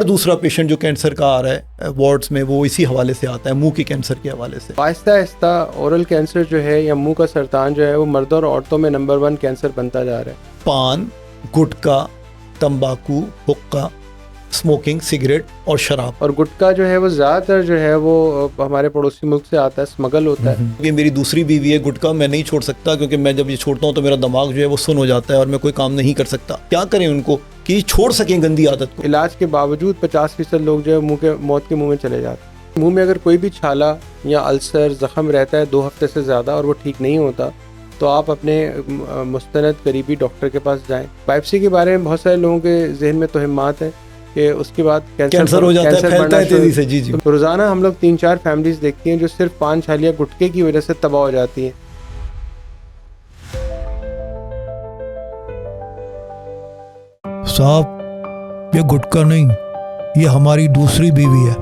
हर दूसरा पेशेंट जो कैंसर का आ रहा है वार्ड्स में वो इसी हवाले से आता है, मुंह के कैंसर के हवाले से। आहिस्ता आहिस्ता ओरल कैंसर जो है या मुंह का सरतान जो है वो मर्दों और औरतों में नंबर 1 कैंसर बनता जा रहा है। पान, गुटखा, तंबाकू, हुक्का, स्मोकिंग, सिगरेट और शराब। और गुटखा जो है वो ज़्यादातर जो है वो हमारे पड़ोसी मुल्क से आता है, स्मगल होता है। ये मेरी दूसरी बीवी है, गुटखा मैं नहीं छोड़ सकता क्योंकि मैं जब ये छोड़ता हूँ तो मेरा दिमाग जो है वो सुन हो जाता है और मैं कोई काम नहीं कर सकता। क्या करें उनको कि छोड़ सकें गंदी आदत को? इलाज के बावजूद 50% लोग जो है मौत के मुंह में चले जाते हैं। मुंह में अगर कोई भी छाला या अल्सर ज़ख़म रहता है 2 हफ्ते से ज़्यादा और वो ठीक नहीं होता तो आप अपने मुस्तनद करीबी डॉक्टर के पास जाएं। बायोप्सी के बारे में बहुत सारे लोगों के जहन में तोहमात है कि उसके बाद कैंसर हो जाता है, फैलता है तेजी से। जी जी। तो रोज़ाना हम लोग 3-4 फैमिलीज देखती हैं जो सिर्फ पान छालिया गुटखे की वजह से तबाह हो जाती हैं। साहब ये गुटखा नहीं, ये हमारी दूसरी बीवी है,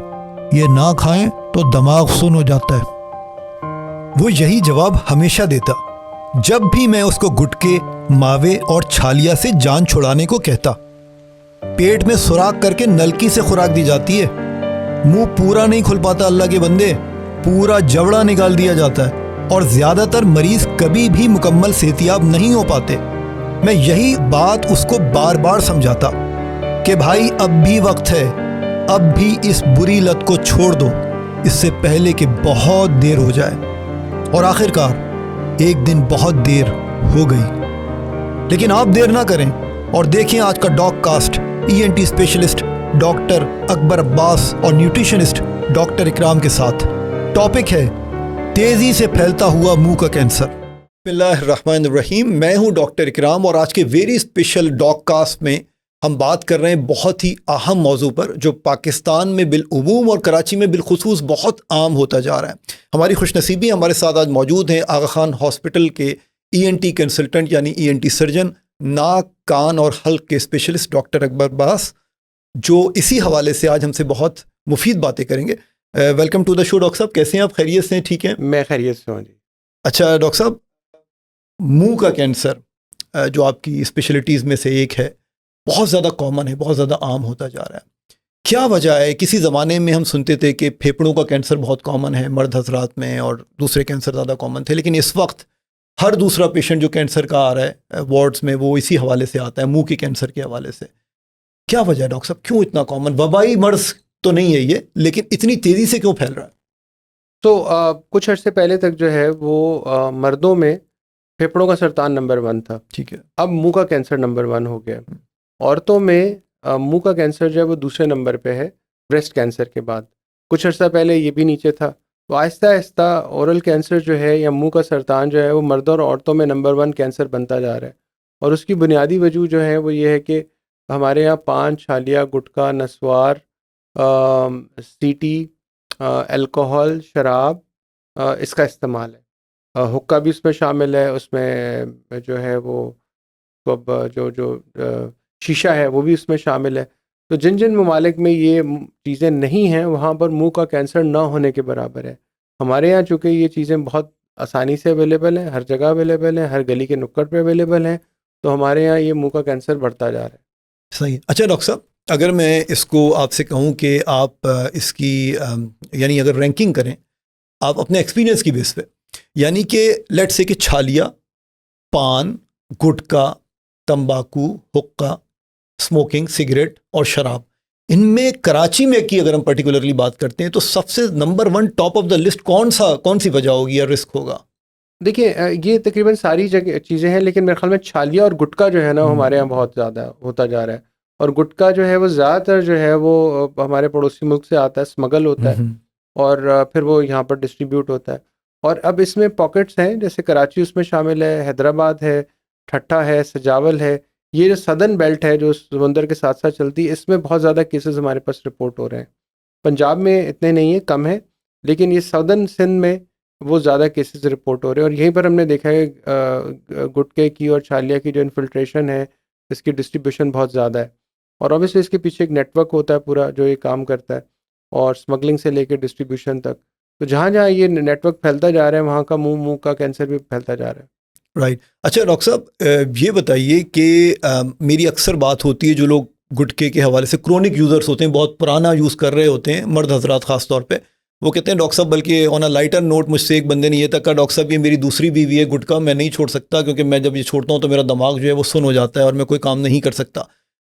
ये ना खाएं तो दिमाग सुन हो जाता है। वो यही जवाब हमेशा देता जब भी मैं उसको गुटके, मावे और छालिया से जान छुड़ाने को कहता। पेट में सुराख करके नलकी से खुराक दी जाती है, मुंह पूरा नहीं खुल पाता अल्लाह के बंदे, पूरा जबड़ा निकाल दिया जाता है और ज्यादातर मरीज कभी भी मुकम्मल सेहतियाब नहीं हो पाते। मैं यही बात उसको बार बार समझाता कि भाई अब भी वक्त है, अब भी इस बुरी लत को छोड़ दो, इससे पहले कि बहुत देर हो जाए। और आखिरकार एक दिन बहुत देर हो गई। लेकिन आप देर ना करें और देखें आज का dog cast ENT specialist doctor Akbar Abbas और न्यूट्रिशनिस्ट डॉक्टर इकराम के साथ। टॉपिक है तेजी से फैलता हुआ मुंह का कैंसर। बिस्मिल्लाहिर्रहमानिर्रहीम। मैं हूं डॉक्टर इकराम और आज के वेरी स्पेशल डॉग कास्ट में हम बात कर रहे हैं बहुत ही अहम मौजू पर जो पाकिस्तान में बिलउमूम और कराची में बिलखुसूस बहुत आम होता जा रहा है। हमारी खुशनसीबी हमारे साथ आज मौजूद हैं आगा खान हॉस्पिटल के ENT कंसल्टेंट यानी ENT सर्जन, नाक, कान और हल्क के स्पेशलिस्ट डॉक्टर अकबर अब्बास, जो इसी हवाले से आज हमसे बहुत मुफीद बातें करेंगे। Welcome to the show doctor साहब, कैसे हैं आप? खैरियत से हैं? ठीक हैं? मैं खैरियत से हूँ जी। अच्छा डॉक्टर साहब, मुंह का कैंसर जो आपकी स्पेशलिटीज़ में से एक है, बहुत ज़्यादा कॉमन है, बहुत ज़्यादा आम होता जा रहा है। क्या वजह है? किसी ज़माने में हम सुनते थे कि फेफड़ों का कैंसर बहुत कॉमन है मर्द हजरात में और दूसरे कैंसर ज़्यादा कॉमन थे, लेकिन इस वक्त हर दूसरा पेशेंट जो कैंसर का आ रहा है वार्ड्स में वो इसी हवाले से आता है, मुंह के कैंसर के हवाले से। क्या वजह है डॉक्टर साहब, क्यों इतना कॉमन? वबाई मर्ज तो नहीं है ये, लेकिन इतनी तेज़ी से क्यों फैल रहा है? तो कुछ अर्से पहले तक जो है वो मर्दों में फेफड़ों का सरतान नंबर 1 था। ठीक है। अब मुंह का कैंसर नंबर 1 हो गया। औरतों में मुंह का कैंसर जो है वो दूसरे नंबर पे है ब्रेस्ट कैंसर के बाद। कुछ अर्सा पहले ये भी नीचे था। तो आहिस्ता आहिस्ता ओरल कैंसर जो है या मुंह का सरतान जो है वो मर्दों और औरतों में नंबर 1 कैंसर बनता जा रहा है। और उसकी बुनियादी वजह जो है वो ये है कि हमारे यहाँ पान, छालिया, गुटखा, नस्वार, सीटी, अल्कोहल, शराब, इसका इस्तेमाल है। हुक्का भी उसमें शामिल है, उसमें जो है वो अब जो शीशा है वो भी उसमें शामिल है। तो जिन जिन ममालिक में ये चीज़ें नहीं हैं वहाँ पर मुंह का कैंसर ना होने के बराबर है। हमारे यहाँ चूँकि ये चीज़ें बहुत आसानी से अवेलेबल हैं, हर जगह अवेलेबल हैं, हर गली के नुक्कड़ पे अवेलेबल हैं, तो हमारे यहाँ ये मुंह का कैंसर बढ़ता जा रहा है। सही। अच्छा डॉक्टर साहब, अगर मैं इसको आपसे कहूँ कि आप इसकी यानी अगर रैंकिंग करें आप अपने एक्सपीरियंस की बेस पे, यानी कि लेट्स से कि छालिया, पान, गुटखा, तंबाकू, हुक्का, स्मोकिंग, सिगरेट और शराब, इनमें कराची में की अगर हम पर्टिकुलरली बात करते हैं तो सबसे number 1 top of the list कौन सी वजह होगी या रिस्क होगा? देखिए ये तकरीबन सारी जगह चीज़ें हैं, लेकिन मेरे ख्याल में छालिया और गुटखा जो है ना हमारे यहाँ बहुत ज़्यादा होता जा रहा है। और गुटखा जो है वो ज़्यादातर जो है वो हमारे पड़ोसी मुल्क से आता है, स्मगल होता है और फिर वो यहाँ पर डिस्ट्रीब्यूट होता है। और अब इसमें पॉकेट्स हैं, जैसे कराची उसमें शामिल है, हैदराबाद है, ठट्ठा है, सजावल है। ये जो सदर्न बेल्ट है जो समुंदर के साथ साथ चलती है, इसमें बहुत ज़्यादा केसेस हमारे पास रिपोर्ट हो रहे हैं। पंजाब में इतने नहीं है, कम है, लेकिन ये सदर्न सिंध में वो ज़्यादा केसेस रिपोर्ट हो रहे हैं। और यहीं पर हमने देखा है गुटखे की और छालिया की जो इन्फिल्ट्रेशन है, इसकी डिस्ट्रीब्यूशन बहुत ज़्यादा है। और ऑब्वियसली इसके पीछे एक नेटवर्क होता है पूरा जो ये काम करता है, और स्मगलिंग से लेकर डिस्ट्रीब्यूशन तक। तो जहाँ जहाँ ये नेटवर्क फैलता जा रहा है वहाँ का मुंह का कैंसर भी फैलता जा रहा है। राइट। अच्छा डॉक्टर साहब, ये बताइए कि मेरी अक्सर बात होती है, जो लोग गुटखे के हवाले से क्रोनिक यूज़र्स होते हैं, बहुत पुराना यूज़ कर रहे होते हैं, मर्द हजरात ख़ास तौर पे, वो कहते हैं डॉक्टर साहब, बल्कि ऑन अ लाइटर नोट मुझसे एक बंदे ने ये तक कहा, डॉक्टर साहब ये मेरी दूसरी बीवी है, गुटखा मैं नहीं छोड़ सकता क्योंकि मैं जब ये छोड़ता हूँ तो मेरा दिमाग जो है वो सुन हो जाता है और मैं कोई काम नहीं कर सकता।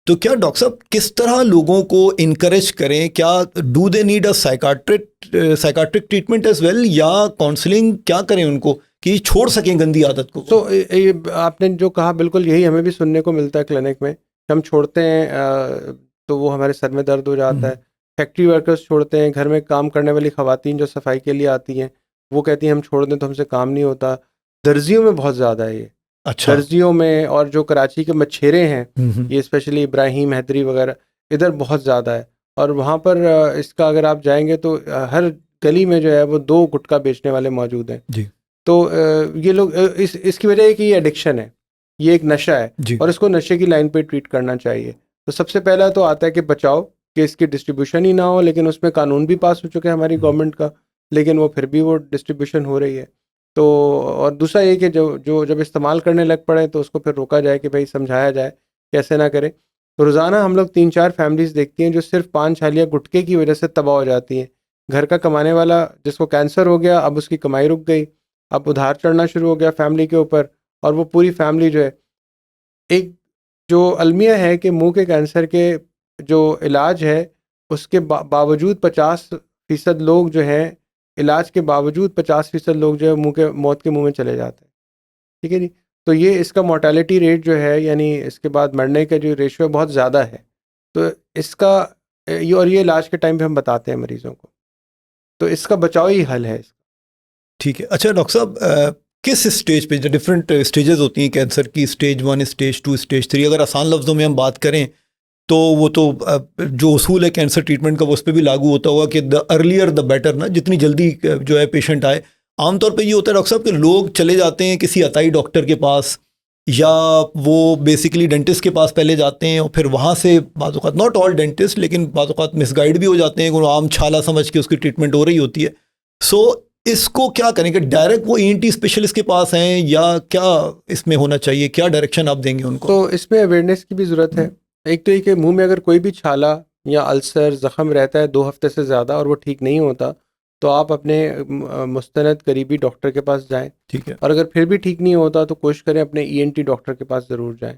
तो क्या डॉक्टर साहब किस तरह लोगों को इनकरेज करें, क्या do they need a psychiatric treatment as well, या काउंसलिंग, क्या करें उनको कि छोड़ सकें गंदी आदत को? तो आपने जो कहा बिल्कुल यही हमें भी सुनने को मिलता है क्लिनिक में। हम छोड़ते हैं तो वो हमारे सर में दर्द हो जाता है। फैक्ट्री वर्कर्स छोड़ते हैं, घर में काम करने वाली ख़वातीन जो सफाई के लिए आती हैं वो कहती हैं हम छोड़ दें तो हमसे काम नहीं होता। दर्जियों में बहुत ज़्यादा है ये। अच्छा। दर्जियों में, और जो कराची के मच्छेरे हैं ये स्पेशली इब्राहिम हैदरी वगैरह, इधर बहुत ज़्यादा है। और वहाँ पर इसका अगर आप जाएंगे तो हर गली में जो है वो 2 गुटखा बेचने वाले मौजूद हैं जी तो ये लोग इसकी वजह है कि ये एडिक्शन है, ये एक नशा है जी। और इसको नशे की लाइन पे ट्रीट करना चाहिए। तो सबसे पहला तो आता है कि बचाओ कि इसकी डिस्ट्रीब्यूशन ही ना हो, लेकिन उसमें कानून भी पास हो चुके हैं हमारी गवर्नमेंट का, लेकिन वो फिर भी वो डिस्ट्रीब्यूशन हो रही है। तो और दूसरा ये कि जो जब इस्तेमाल करने लग पड़े तो उसको फिर रोका जाए कि भाई समझाया जाए कैसे ना करें। तो रोज़ाना हम लोग 3-4 फैमिलीज़ देखती हैं जो सिर्फ पान छालिया गुटखे की वजह से तबाह हो जाती हैं। घर का कमाने वाला जिसको कैंसर हो गया, अब उसकी कमाई रुक गई, अब उधार चढ़ना शुरू हो गया फैमिली के ऊपर, और वो पूरी फैमिली जो है, एक जो अलमिया है कि मुंह के कैंसर के जो इलाज है उसके बावजूद 50% लोग जो हैं, इलाज के बावजूद 50% लोग जो है मौत के मुंह में चले जाते हैं। ठीक है जी। तो ये इसका मोर्टेलिटी रेट जो है, यानी इसके बाद मरने का जो रेशियो है बहुत ज़्यादा है। तो इसका और ये इलाज के टाइम पे हम बताते हैं मरीज़ों को, तो इसका बचाव ही हल है इसका। ठीक है। अच्छा डॉक्टर साहब, किस स्टेज पे, जो डिफरेंट स्टेजेस होती हैं कैंसर की, स्टेज 1, स्टेज 2, स्टेज 3, अगर आसान लफ्ज़ों में हम बात करें तो वो तो जो उसूल है कैंसर ट्रीटमेंट का वो उस पर भी लागू होता होगा कि द अर्लियर द बेटर ना, जितनी जल्दी जो है पेशेंट आए। आमतौर पे ये होता है डॉक्टर साहब कि लोग चले जाते हैं किसी अताई डॉक्टर के पास, या वो बेसिकली डेंटिस्ट के पास पहले जाते हैं और फिर वहाँ से बाज़-औक़ात, नॉट ऑल डेंटिस्ट, लेकिन बाज़-औक़ात मिसगाइड भी हो जाते हैं, आम छाला समझ के उसकी ट्रीटमेंट हो रही होती है। सो इसको क्या करें कि डायरेक्ट वो ENT स्पेशलिस्ट के पास हैं, या क्या इसमें होना चाहिए, क्या डायरेक्शन आप देंगे उनको? तो इसमें अवेयरनेस की भी ज़रूरत है। एक तो ये कि मुंह में अगर कोई भी छाला या अल्सर ज़ख़म रहता है 2 हफ्ते से ज़्यादा और वो ठीक नहीं होता, तो आप अपने मुस्तनद करीबी डॉक्टर के पास जाएं। ठीक है। और अगर फिर भी ठीक नहीं होता तो कोशिश करें अपने ENT डॉक्टर के पास ज़रूर जाएं।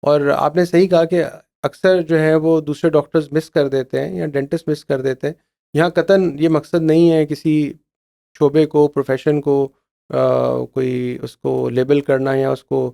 और आपने सही कहा कि अक्सर जो है वो दूसरे डॉक्टर्स मिस कर देते हैं या डेंटिस्ट मिस कर देते हैं। यहाँ कतन ये मकसद नहीं है किसी शोबे को, प्रोफेशन को कोई उसको लेबल करना या उसको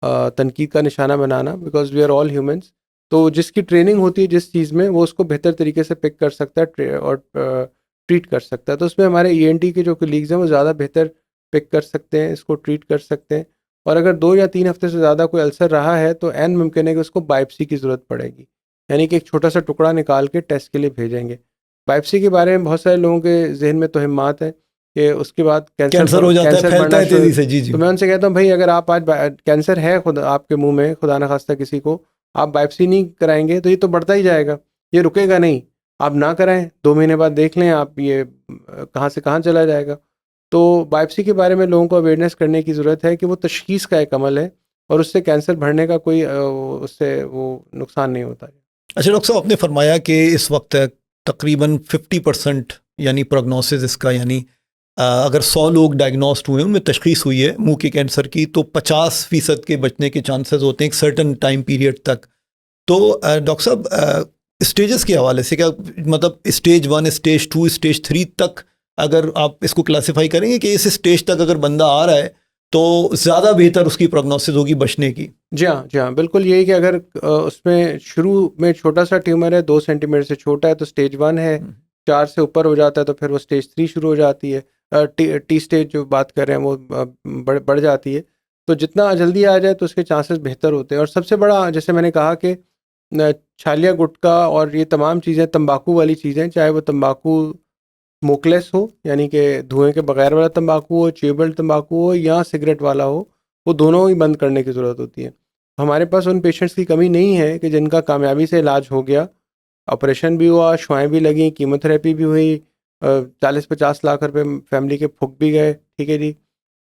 तनकीद का निशाना बनाना, because we are all humans. तो जिसकी ट्रेनिंग होती है जिस चीज़ में, वो उसको बेहतर तरीके से पिक कर सकता है और ट्रीट कर सकता है। तो उसमें हमारे ENT के जो कलीग्स हैं वो ज़्यादा बेहतर पिक कर सकते हैं, इसको ट्रीट कर सकते हैं। और अगर 2 या 3 हफ्ते से ज़्यादा कोई अल्सर रहा है तो एन मुमकिन है कि उसको बायोप्सी की ज़रूरत पड़ेगी, यानी कि एक छोटा सा टुकड़ा निकाल के टेस्ट के लिए भेजेंगे। बायोप्सी के बारे में बहुत सारे लोगों के जहन में तोहमात है कि उसके बाद कैंसर हो जाता है, फैलता है तेजी से। जी जी। तो मैं उनसे कहता हूँ भाई अगर आप आज कैंसर है खुद आपके मुंह में, खुदा न खास्ता किसी को, आप बायोप्सी नहीं कराएंगे तो ये तो बढ़ता ही जाएगा, ये रुकेगा नहीं। आप ना कराएं, 2 महीने बाद देख लें आप ये कहाँ से कहाँ चला जाएगा। तो बायोप्सी के बारे में लोगों को अवेयरनेस करने की ज़रूरत है कि वो तशख़ीस का एक अमल है और उससे कैंसर बढ़ने का कोई उससे वो नुकसान नहीं होता है। अच्छा डॉक्टर साहब, आपने फरमाया कि इस वक्त तकरीबन 50% यानी प्रोग्नोसिस इसका, यानी अगर 100 लोग डायग्नोस्ड हुए, उनमें तशख़ीस हुई है मुंह के कैंसर की, तो 50% के बचने के चांसेस होते हैं एक सर्टन टाइम पीरियड तक। तो डॉक्टर साहब, स्टेजेस के हवाले से क्या मतलब, स्टेज 1, स्टेज 2, स्टेज 3 तक अगर आप इसको क्लासिफाई करेंगे कि इस स्टेज तक अगर बंदा आ रहा है तो ज़्यादा बेहतर उसकी प्रोग्नोसिस होगी बचने की? जी हाँ, बिल्कुल यही कि अगर उसमें शुरू में छोटा सा ट्यूमर है, 2 सेंटीमीटर से छोटा है तो स्टेज 1 है, 4 से ऊपर हो जाता है तो फिर वो स्टेज 3 शुरू हो जाती है। टी स्टेज जो बात कर रहे हैं वो बढ़ जाती है। तो जितना जल्दी आ जाए तो उसके चांसेस बेहतर होते हैं। और सबसे बड़ा, जैसे मैंने कहा कि छालिया गुटखा और ये तमाम चीज़ें, तंबाकू वाली चीज़ें, चाहे वो तंबाकू स्मोकलेस हो यानी कि धुएं के बगैर वाला तंबाकू हो, च्यूएबल तंबाकू हो या सिगरेट वाला हो, वो दोनों ही बंद करने की ज़रूरत होती है। हमारे पास उन पेशेंट्स की कमी नहीं है कि जिनका कामयाबी से इलाज हो गया, ऑपरेशन भी हुआ, शुआएँ भी लगी, कीमोथेरेपी भी हुई, 40-50 लाख रुपए फैमिली के फूक भी गए, ठीक है जी।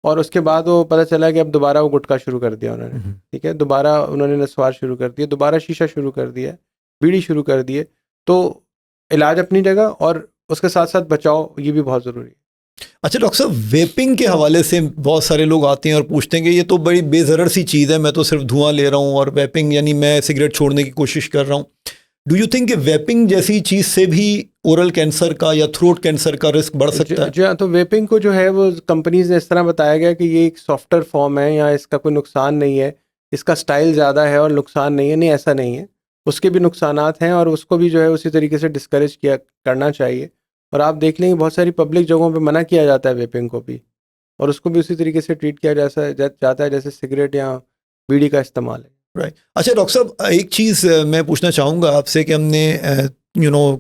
और उसके बाद वो पता चला कि अब दोबारा वो गुटखा शुरू कर दिया उन्होंने, ठीक है, दोबारा उन्होंने नस्वार शुरू कर दिया, दोबारा शीशा शुरू कर दिया। बीड़ी शुरू कर दिए, तो इलाज अपनी जगह और उसके साथ साथ बचाव ये भी बहुत ज़रूरी है। अच्छा डॉक्टर साहब, वेपिंग के हवाले से बहुत सारे लोग आते हैं और पूछते हैं कि ये तो बड़ी बेज़रर सी चीज़ है, मैं तो सिर्फ धुआं ले रहा हूँ, और वेपिंग यानी मैं सिगरेट छोड़ने की कोशिश कर रहा हूँ। डू यू थिंक कि वेपिंग जैसी चीज़ से भी ओरल कैंसर का या थ्रोट कैंसर का रिस्क बढ़ सकता है? जी हाँ, तो वेपिंग को जो है वो कंपनीज ने इस तरह बताया गया कि ये एक सॉफ्टवेयर फॉर्म है, या इसका कोई नुकसान नहीं है, इसका स्टाइल ज़्यादा है और नुकसान नहीं है। नहीं, ऐसा नहीं है, उसके भी नुकसानात हैं और उसको भी जो है उसी तरीके से डिस्करेज किया करना चाहिए। और आप देख लेंगे बहुत सारी पब्लिक जगहों पे मना किया जाता है वेपिंग को भी, और उसको भी उसी तरीके से ट्रीट किया जाता है जैसे सिगरेट या बीड़ी का इस्तेमाल है। राइट। अच्छा डॉक्टर साहब, एक चीज़ मैं पूछना चाहूँगा आपसे कि हमने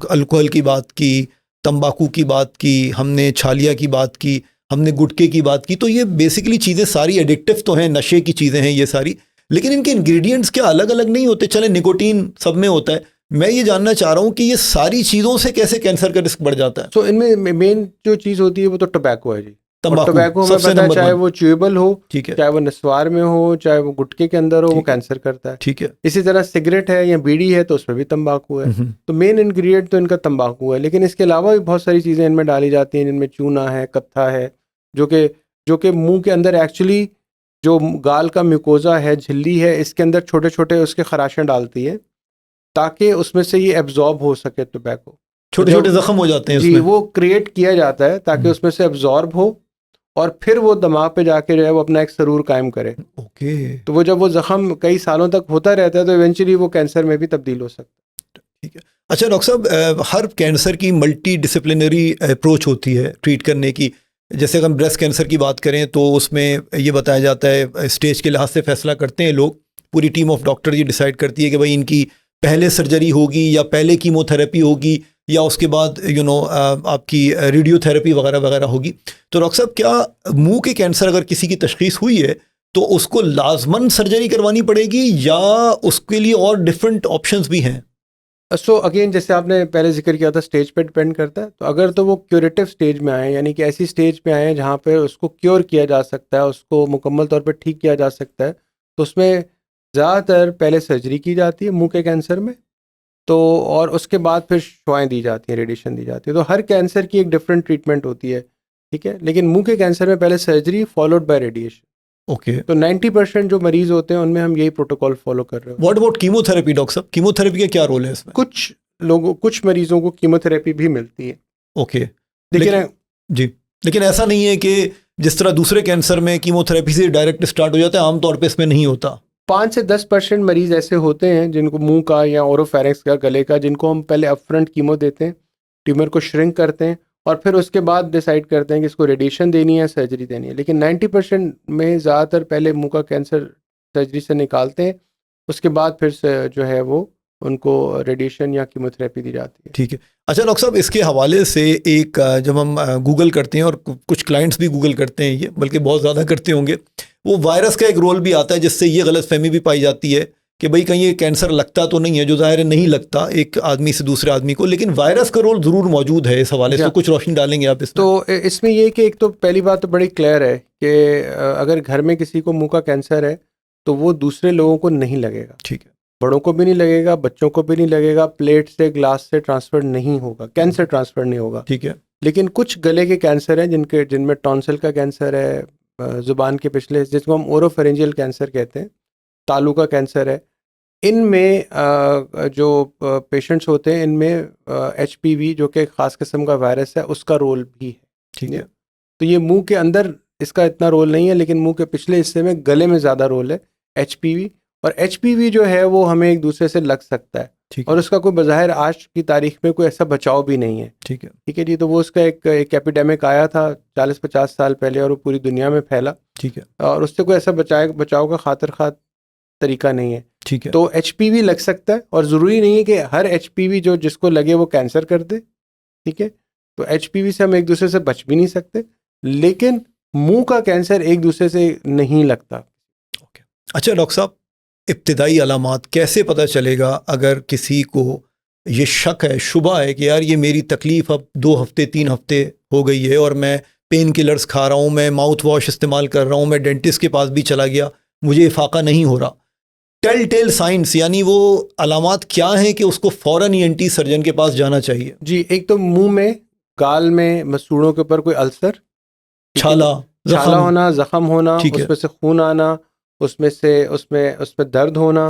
अल्कोहल की बात की, तंबाकू की बात की, हमने छालिया की बात की, हमने गुटखे की बात की, तो ये बेसिकली चीज़ें सारी एडिक्टिव तो हैं, नशे की चीज़ें हैं ये सारी, लेकिन इनके इंग्रेडिएंट्स क्या अलग अलग नहीं होते? चले निकोटीन सब में होता है, मैं ये जानना चाह रहा हूँ कि ये सारी चीज़ों से कैसे कैंसर का रिस्क बढ़ जाता है? तो इनमें मेन जो चीज़ होती है वो तो टोबैको है जी। तंबाकू टोबैको हमें सबसे पता है, नंबर चाहे 1। वो च्यूएबल हो, ठीक है, चाहे वो नस्वार में हो, चाहे वो गुटखे के अंदर हो, वो ठीक है। कैंसर करता है। ठीक है। इसी तरह सिगरेट है या बीड़ी है तो उसमें भी तंबाकू है। तो मेन इंग्रेडिएंट तो इनका तंबाकू है, लेकिन इसके अलावा भी बहुत सारी चीज़ें इनमें डाली जाती हैं, जिनमें चूना है, कत्था है, जो कि मुंह के अंदर एक्चुअली जो गाल का म्यूकोजा है, झिल्ली है, इसके अंदर छोटे छोटे उसके खराशें डालती है ताकि उसमें से ये एब्जॉर्ब हो सके टोबैको। छोटे छोटे जख्म हो जाते हैं जी, उसमें। वो क्रिएट किया जाता है ताकि उसमें से एब्जॉर्ब हो और फिर वो दिमाग पे जाके जो है वो अपना एक सरूर कायम करे। ओके। तो वो जब वो जख्म कई सालों तक होता रहता है तो इवेंचुअली वो कैंसर में भी तब्दील हो सकता है। ठीक है। अच्छा डॉक्टर साहब, हर कैंसर की मल्टी डिसिप्लिनरी अप्रोच होती है ट्रीट करने की। जैसे अगर हम ब्रेस्ट कैंसर की बात करें तो उसमें ये बताया जाता है, स्टेज के लिहाज से फैसला करते हैं लोग, पूरी टीम ऑफ डॉक्टर ये डिसाइड करती है कि भाई इनकी पहले सर्जरी होगी या पहले कीमोथेरेपी होगी या उसके बाद आपकी रेडियोथेरेपी वगैरह वगैरह होगी। तो डॉक्टर साहब, क्या मुंह के कैंसर अगर किसी की तशखीस हुई है तो उसको लाजमन सर्जरी करवानी पड़ेगी या उसके लिए और डिफरेंट ऑप्शंस भी हैं? सो अगेन, जैसे आपने पहले जिक्र किया था, स्टेज पे डिपेंड करता है। तो अगर तो वो क्यूरेटिव स्टेज में आए, यानी कि ऐसी स्टेज पे आए जहाँ पे उसको क्योर किया जा सकता है, उसको मुकम्मल तौर पे ठीक किया जा सकता है, तो उसमें ज़्यादातर पहले सर्जरी की जाती है मुंह के कैंसर में। तो और उसके बाद फिर शुआएँ दी जाती हैं, रेडिएशन दी जाती है। तो हर कैंसर की एक डिफरेंट ट्रीटमेंट होती है, ठीक है। लेकिन मुंह के कैंसर में पहले surgery followed by radiation. Okay. तो 90% जो मरीज होते हैं उनमें हम यही प्रोटोकॉल फॉलो कर रहे हैं। व्हाट अबाउट कीमोथेरेपी डॉक्टर साहब? कीमोथेरेपी का क्या रोल है इसमें? कुछ मरीजों को कीमोथेरेपी भी मिलती है। ओके। लेकिन जी, लेकिन ऐसा नहीं है कि जिस तरह दूसरे कैंसर में कीमोथेरेपी से डायरेक्ट स्टार्ट हो जाता है, आमतौर पे इसमें नहीं होता। 5 से 10% मरीज ऐसे होते हैं जिनको मुंह का या ओरोफेरिंक्स का, गले का, जिनको हम पहले अपफ्रंट कीमो देते हैं, ट्यूमर को श्रिंक करते हैं और फिर उसके बाद डिसाइड करते हैं कि इसको रेडिएशन देनी है, सर्जरी देनी है। लेकिन 90% में ज़्यादातर पहले मुंह का कैंसर सर्जरी से निकालते हैं, उसके बाद फिर से जो है वो उनको रेडिएशन या कीमोथेरेपी दी जाती है। ठीक है। अच्छा डॉक्टर साहब, इसके हवाले से एक जब हम गूगल करते हैं, और कुछ क्लाइंट्स भी गूगल करते हैं, ये बल्कि बहुत ज़्यादा करते होंगे, वो वायरस का एक रोल भी आता है जिससे ये गलतफहमी भी पाई जाती है कि भाई कहीं ये कैंसर लगता तो नहीं है, जो ज़ाहिर है नहीं लगता एक आदमी से दूसरे आदमी को, लेकिन वायरस का रोल ज़रूर मौजूद है इस हवाले से। तो कुछ रोशनी डालेंगे आप इसमें? तो इसमें ये कि एक तो पहली बात तो बड़ी क्लियर है कि अगर घर में किसी को मुंह का कैंसर है तो वो दूसरे लोगों को नहीं लगेगा। ठीक है। बड़ों को भी नहीं लगेगा, बच्चों को भी नहीं लगेगा, प्लेट से ग्लास से ट्रांसफर नहीं होगा, कैंसर ट्रांसफर नहीं होगा। ठीक है। लेकिन कुछ गले के कैंसर हैं जिनमें टॉन्सिल का कैंसर है, ज़ुबान के पिछले, जिसको हम ओरोफेरेंजियल कैंसर कहते हैं, तालू का कैंसर है, इनमें जो पेशेंट्स होते हैं इनमें HPV जो कि ख़ास किस्म का वायरस है उसका रोल भी है। ठीक है। तो ये मुंह के अंदर इसका इतना रोल नहीं है, लेकिन मुंह के पिछले हिस्से में, गले में ज़्यादा रोल है HPV। और HPV जो है वो हमें एक दूसरे से लग सकता है, और उसका कोई बज़ाहिर आज की तारीख में कोई ऐसा बचाव भी नहीं है। ठीक है। ठीक है जी। तो वो उसका एक एपिडेमिक आया था 40-50 साल पहले और वो पूरी दुनिया में फैला। ठीक है। और उससे कोई ऐसा बचाव का खातिर खा तरीका नहीं है। ठीक है। तो HPV लग सकता है और ज़रूरी नहीं है कि हर HPV जो जिसको लगे वो कैंसर कर दे। ठीक है। तो HPV से हम एक दूसरे से बच भी नहीं सकते, लेकिन मुंह का कैंसर एक दूसरे से नहीं लगता। ओके। अच्छा डॉक्टर साहब, इब्तिदाई अलामात कैसे पता चलेगा अगर किसी को ये शक है, शुबा है कि यार ये मेरी तकलीफ़ अब 2 हफ्ते 3 हफ्ते हो गई है और मैं पेन किलर्स खा रहा हूँ, मैं माउथ वॉश इस्तेमाल कर रहा हूँ, मैं डेंटिस्ट के पास भी चला गया, मुझे इफाका नहीं हो रहा, टेल टेल साइंस यानी वो अलामात क्या हैं कि उसको फौरन ईएनटी सर्जन के पास जाना चाहिए? जी, एक तो मुंह में, गाल में, मसूड़ों के ऊपर कोई अल्सर, छाला, छाला जख्म, होना, जख्म होना, ठीक है। उसमें से खून आना, उसमें दर्द होना,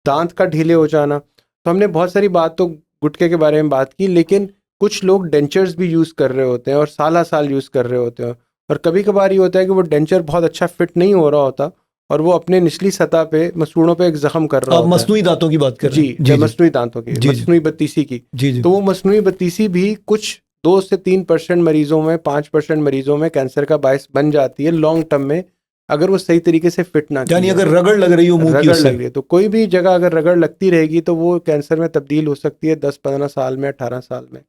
दांत का ढीले हो जाना। तो हमने बहुत सारी बात तो गुटके के बारे में बात की, लेकिन कुछ लोग डेंचर्स भी यूज़ कर रहे होते हैं और साल यूज़ कर रहे होते हैं, और कभी कभार ये होता है कि वो डेंचर बहुत अच्छा फिट नहीं हो रहा होता और वो अपने निचली सतह पे मसूड़ों पे एक जख्म कर रहा आप होता है। मस्नूई दांतों की बात कर रहे जी, हैं? जी, मसनूई दांतों की, जी, जी। मसनूई बत्तीसी की। जी, जी। तो वो मसनूई बत्तीसी भी कुछ 2 से 3% मरीजों में, 5% मरीजों में कैंसर का बायस बन जाती है लॉन्ग टर्म में, अगर वो सही तरीके से फिट ना की यानी जाए। अगर रगड़ लग रही हो मुंह की रगड़ उससे? लग रही है तो कोई भी जगह अगर रगड़ लगती रहेगी तो वो कैंसर में तब्दील हो सकती है 10-15 साल में, 18 साल में।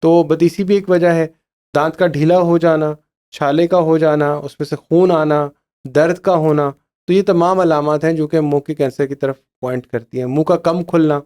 तो बतीसी भी एक वजह है। दांत का ढीला हो जाना, छाले का हो जाना, उसमें से खून आना, दर्द का होना, तो ये तमाम अलामत हैं जो कि मुंह के कैंसर की तरफ पॉइंट करती हैं। मुंह का कम खुलना,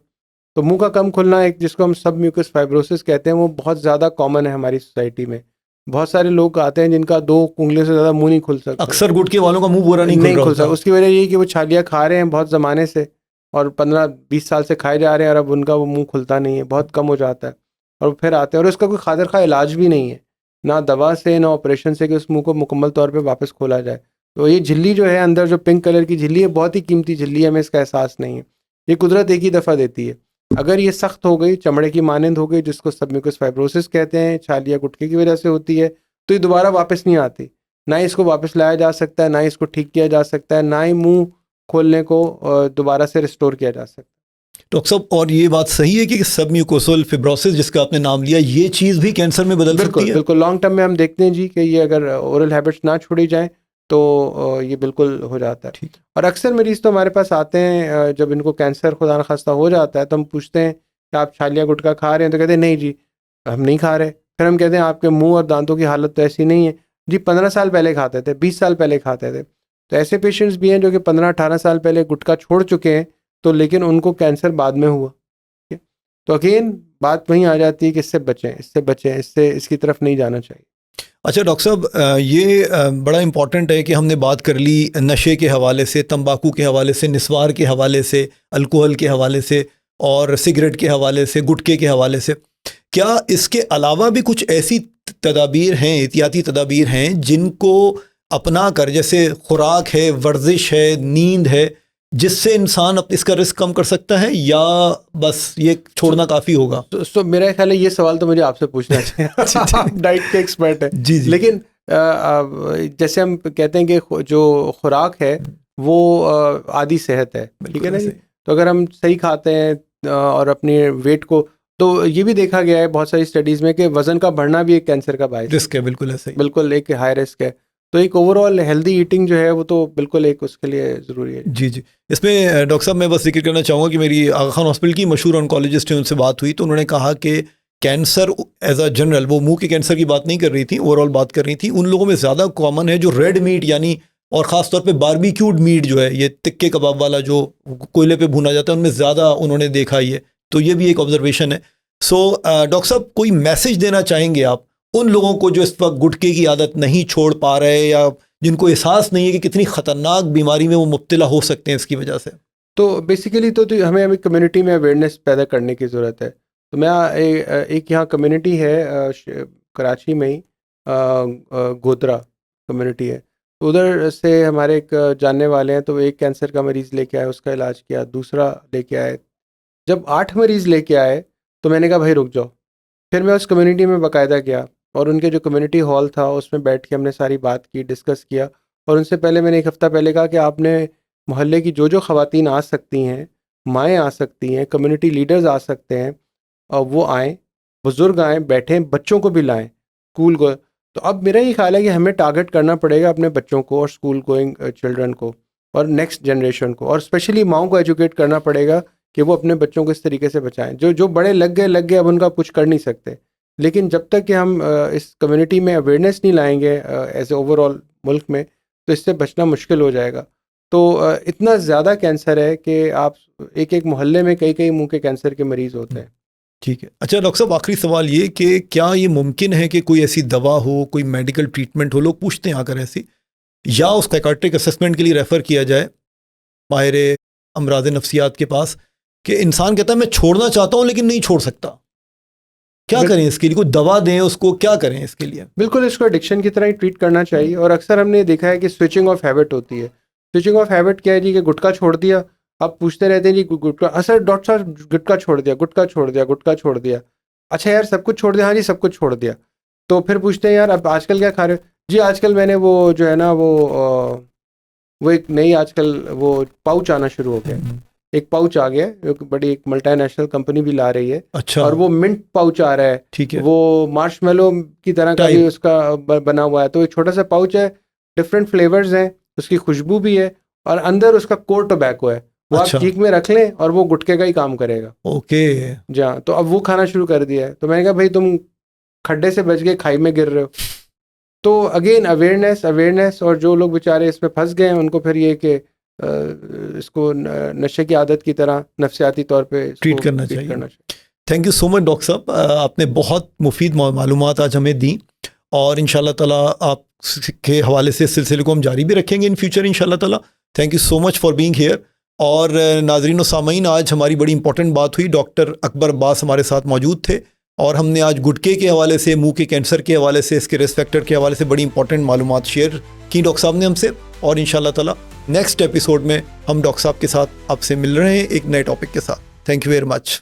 तो मुंह का कम खुलना एक जिसको हम सब म्यूकस फाइब्रोसिस कहते हैं, वो बहुत ज़्यादा कॉमन है हमारी सोसाइटी में। बहुत सारे लोग आते हैं जिनका 2 उंगलियों से ज़्यादा मुंह नहीं खुल सकता। अक्सर गुटके वालों का मुंह पूरा नहीं खुल रहा खुल होता। सकता। उसकी वजह ये है कि वो छालियाँ खा रहे हैं बहुत ज़माने से और 15-20 साल से खाए जा रहे हैं, और अब उनका वो मुंह खुलता नहीं है, बहुत कम हो जाता है और फिर आते हैं, और उसका कोई खातिर खा इलाज भी नहीं है, ना दवा से ना ऑपरेशन से कि उस मुंह को मुकम्मल तौर पे वापस खोला जाए। तो ये झिल्ली जो है अंदर, जो पिंक कलर की झिल्ली है, बहुत ही कीमती झिल्ली है, हमें इसका एहसास नहीं है। ये कुदरत एक ही दफ़ा देती है। अगर ये सख्त हो गई, चमड़े की मानंद हो गई, जिसको सबम्यूकस फाइब्रोसिस कहते हैं, छालिया गुटके की वजह से होती है, तो ये दोबारा वापस नहीं आती। ना ही इसको वापस लाया जा सकता है, ना ही इसको ठीक किया जा सकता है, ना ही मुंह खोलने को दोबारा से रिस्टोर किया जा सकता है। डॉक्टर साहब, और ये बात सही है कि सबम्यूकोसल फिब्रोसिस जिसका आपने नाम लिया, ये चीज़ भी कैंसर में बदल सकती है? बिल्कुल लॉन्ग टर्म में हम देखते हैं जी कि ये अगर ओरल हैबिट्स ना छोड़ी जाएं तो ये बिल्कुल हो जाता है। ठीक। और अक्सर मरीज़ तो हमारे पास आते हैं जब इनको कैंसर खुदा न खास्ता हो जाता है, तो हम पूछते हैं कि आप छालिया गुटखा खा रहे हैं? तो कहते हैं नहीं जी, हम नहीं खा रहे। फिर हम कहते हैं आपके मुंह और दांतों की हालत तो ऐसी नहीं है। जी 15 साल पहले खाते थे, 20 साल पहले खाते थे। तो ऐसे पेशेंट्स भी हैं जो कि 15-18 साल पहले गुटखा छोड़ चुके हैं, तो लेकिन उनको कैंसर बाद में हुआ। ठीक है? तो अगेन बात वहीं आ जाती है कि इससे इसकी तरफ नहीं जाना चाहिए। अच्छा डॉक्टर साहब, ये बड़ा इम्पॉर्टेंट है कि हमने बात कर ली नशे के हवाले से, तंबाकू के हवाले से, निस्वार के हवाले से, अल्कोहल के हवाले से, और सिगरेट के हवाले से, गुटखे के हवाले से। क्या इसके अलावा भी कुछ ऐसी तदाबीर हैं, एहतियाती तदाबीर हैं जिनको अपना कर, जैसे खुराक है, वर्जिश है, नींद है, जिससे इंसान इसका रिस्क कम कर सकता है, या बस ये छोड़ना काफ़ी होगा? तो मेरा ख्याल है ये सवाल तो मुझे आपसे पूछना चाहिए। आप डाइट के एक्सपर्ट हैं। जी जी। लेकिन जैसे हम कहते हैं कि जो खुराक है वो आधी सेहत है, ठीक है ना जी। तो अगर हम सही खाते हैं और अपने वेट को, तो ये भी देखा गया है बहुत सारी स्टडीज़ में कि वज़न का बढ़ना भी एक कैंसर का बायस रिस्क है, बिल्कुल ऐसे ही, बिल्कुल एक हाई रिस्क है। तो एक ओवरऑल हेल्दी ईटिंग जो है वो तो बिल्कुल एक उसके लिए ज़रूरी है। जी जी। इसमें डॉक्टर साहब मैं बस जिक्र करना चाहूँगा कि मेरी आगा खान हॉस्पिटल की मशहूर ऑन्कोलॉजिस्ट है, उनसे बात हुई तो उन्होंने कहा कि कैंसर एज अ जनरल, वो मुंह के कैंसर की बात नहीं कर रही थी, ओवरऑल बात कर रही थी, उन लोगों में ज़्यादा कॉमन है जो रेड मीट यानी, और ख़ास तौर पे बारबेक्यूड मीट जो है, ये तिक्के कबाब वाला जो कोयले पे भुना जाता है, उनमें ज़्यादा उन्होंने देखा ये। तो ये भी एक ऑब्जर्वेशन है। सो डॉक्टर साहब, कोई मैसेज देना चाहेंगे आप उन लोगों को जो इस वक्त गुटखे की आदत नहीं छोड़ पा रहे, या जिनको एहसास नहीं है कि कितनी ख़तरनाक बीमारी में वो मुब्तला हो सकते हैं इसकी वजह से? तो बेसिकली तो हमें कम्युनिटी में अवेयरनेस पैदा करने की ज़रूरत है। तो मैं एक यहाँ कम्युनिटी है कराची में ही, गोधरा कम्युनिटी है, तो उधर से हमारे एक जानने वाले हैं, तो एक कैंसर का मरीज़ लेके आए, उसका इलाज किया, दूसरा लेके आए। जब 8 मरीज़ लेके आए तो मैंने कहा भाई रुक जाओ। फिर मैं उस कम्युनिटी में बाकायदा गया और उनके जो कम्युनिटी हॉल था उसमें बैठ के हमने सारी बात की, डिस्कस किया, और उनसे पहले मैंने 1 हफ़्ता पहले कहा कि आपने मोहल्ले की जो ख़वातीन आ सकती हैं, माएँ आ सकती हैं, कम्युनिटी लीडर्स आ सकते हैं, और वो आएँ, बुज़ुर्ग आएँ, बैठें, बच्चों को भी लाएँ स्कूल को। तो अब मेरा ये ख़्याल है कि हमें टारगेट करना पड़ेगा अपने बच्चों को और स्कूल गोइंग चिल्ड्रन को और नेक्स्ट जनरेशन को, और स्पेशली माओं को एजुकेट करना पड़ेगा कि वो अपने बच्चों को इस तरीके से बचाएं। जो बड़े लग गए, अब उनका कुछ कर नहीं सकते। लेकिन जब तक कि हम इस कम्युनिटी में अवेयरनेस नहीं लाएंगे एज ए ओवरऑल मुल्क में, तो इससे बचना मुश्किल हो जाएगा। तो इतना ज़्यादा कैंसर है कि आप एक मोहल्ले में कई मुंह के कैंसर के मरीज़ होते हैं। ठीक है। अच्छा डॉक्टर साहब, आखिरी सवाल ये कि क्या ये मुमकिन है कि कोई ऐसी दवा हो, कोई मेडिकल ट्रीटमेंट हो, लोग पूछते हैं आकर ऐसी, या उस साइकाट्रिक असेसमेंट के लिए रेफ़र किया जाए माहिर अमराज नफ्सियात के पास कि इंसान कहता है मैं छोड़ना चाहता हूँ लेकिन नहीं छोड़ सकता, क्या करें इसके लिए? कोई दवा दें उसको, क्या करें इसके लिए? बिल्कुल इसको एडिक्शन की तरह ही ट्रीट करना चाहिए। और अक्सर हमने देखा है कि स्विचिंग ऑफ हैबिट होती है। स्विचिंग ऑफ हैबिट क्या है जी, कि गुटखा छोड़ दिया, आप पूछते रहते हैं जी गुटखा, सर डॉक्टर साहब गुटखा छोड़ दिया, गुटखा छोड़ दिया, गुटखा छोड़ दिया। अच्छा यार सब कुछ छोड़ दिया? हाँ जी सब कुछ छोड़ दिया। तो फिर पूछते हैं यार अब आजकल क्या खा रहे हो? जी आजकल मैंने वो जो है ना वो एक नई आजकल वो पाउच आना शुरू हो गया, एक पाउच आ गया जो कि बड़ी एक मल्टीनेशनल कंपनी भी ला रही है। अच्छा, और वो मिंट पाउच आ रहा है, ठीक है। वो मार्शमेलो की तरह का भी Type. उसका बना हुआ है। तो एक छोटा सा पाउच है, डिफरेंट फ्लेवर्स हैं, उसकी खुशबू भी है और अंदर उसका कोर टोबैको है। वो अच्छा। आप चीख में रख लें और वो गुटके का ही काम करेगा। ओके। जी हाँ, तो अब वो खाना शुरू कर दिया है। तो मैंने कहा भाई तुम खड्डे से बच गए, खाई में गिर रहे हो। तो अगेन अवेयरनेस और जो लोग बेचारे इसमें फंस गए हैं उनको फिर ये कि इसको नशे की आदत की तरह नफसियाती तौर पे इसको ट्रीट करना चाहिए। Thank you so much doctor साहब, आपने बहुत मुफीद मालूमात आज हमें दी और इंशाल्लाह ताला आप के हवाले से इस सिलसिले को हम जारी भी रखेंगे इन फ्यूचर इंशाल्लाह ताला। Thank you so much for being here. और नाजरीन और सामीन, आज हमारी बड़ी इंपॉर्टेंट बात हुई। डॉक्टर अकबर अब्बास हमारे साथ मौजूद थे और हमने आज गुटके के हवाले से, मुंह के कैंसर के हवाले से, इसके रिस्क फैक्टर के हवाले से बड़ी इंपॉर्टेंट मालूमात शेयर की डॉक्टर साहब ने हमसे। और इंशाल्लाह ताला नेक्स्ट एपिसोड में हम डॉक्टर साहब के साथ आपसे मिल रहे हैं एक नए टॉपिक के साथ। Thank you very much.